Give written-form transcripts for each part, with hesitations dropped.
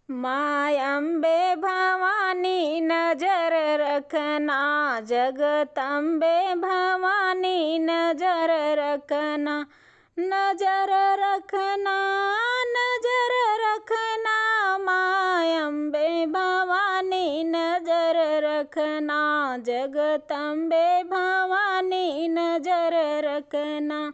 My Ambe Bhavani नजर रखना, जगदम्बे भवानी नजर रखना, नजर रखना, नजर रखना। माय अम्बे भवानी नजर रखना, जगदम्बे भवानी नजर रखना।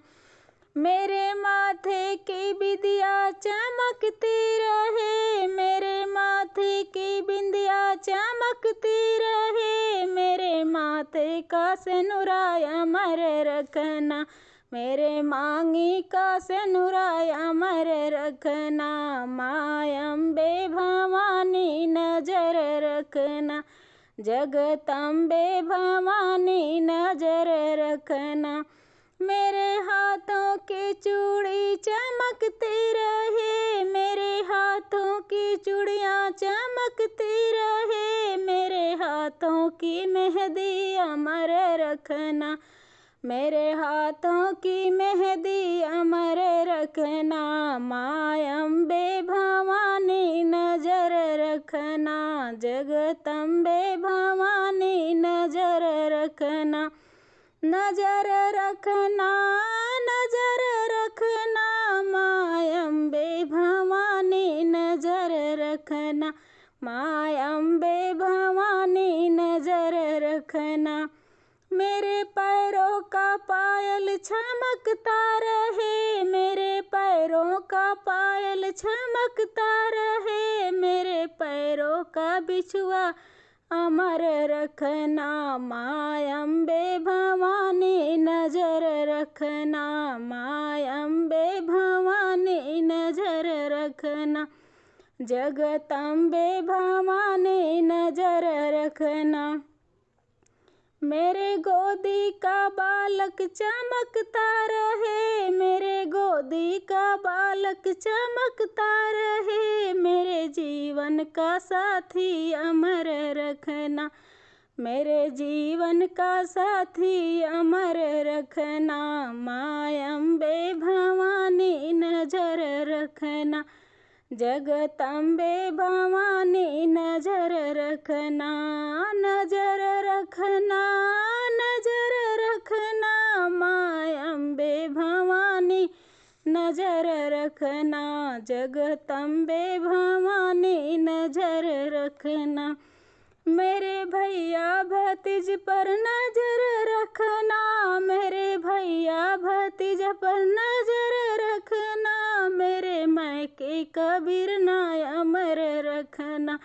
मेरे माथे की बिंदिया चमकती रहे, मेरे माथे की बिंदिया चमकती रहे, मेरे माथे का सिनुरा अमर रखना, मेरे मांगी का सिनुरा अमर रखना। माय अम्बे भवानी नजर रखना, जगदम्बे भवानी नजर रखना। मेरे हाथों की चूड़ी चमकती रहे, मेरे हाथों की चूड़ियाँ चमकती रहे, मेरे हाथों की मेहंदी अमर रखना, मेरे हाथों की मेहंदी अमर रखना। माय अम्बे भवानी नजर रखना, जगदम्बे भवानी नजर रखना, नजर रखना, नजर रखना। माय अम्बे भवानी नजर रखना, माय अम्बे भवानी नजर रखना। मेरे पैरों का पायल चमकता रहे, मेरे पैरों का पायल चमकता रहे, मेरे पैरों का बिछुआ अमर रखना। माय अम्बे भवानी नजर रखना, माय अम्बे भवानी नजर रखना, जगदम्बे भवानी नजर रखना। मेरे गोदी का बालक चमकता रहे, मेरे गोदी का बालक चमकता रहे, मेरे जीवन का साथी अमर रखना, मेरे जीवन का साथी अमर रखना। माय अम्बे भवानी नजर रखना, जगदम्बे भवानी नजर रखना, नजर रखना, नजर रखना। माय अम्बे भवानी नजर रखना, जगदम्बे भवानी नजर रखना। मेरे भैया भतीज पर नजर रखना, मेरे भैया भतीज पर नजर रखना, मेरे मायके कबीर ना अमर रखना,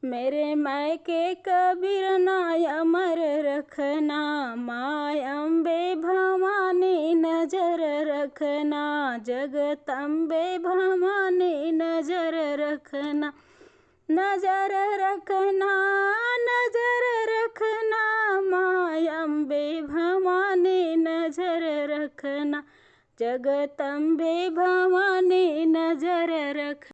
मेरे मायके कबीर ना अमर रखना। माय अम्बे भवानी नजर रखना, जगदम्बे भवानी नजर रखना, नजर रखना, नजर रखना। माय अम्बे भवानी नजर रखना, जगदम्बे भवानी नजर रखना।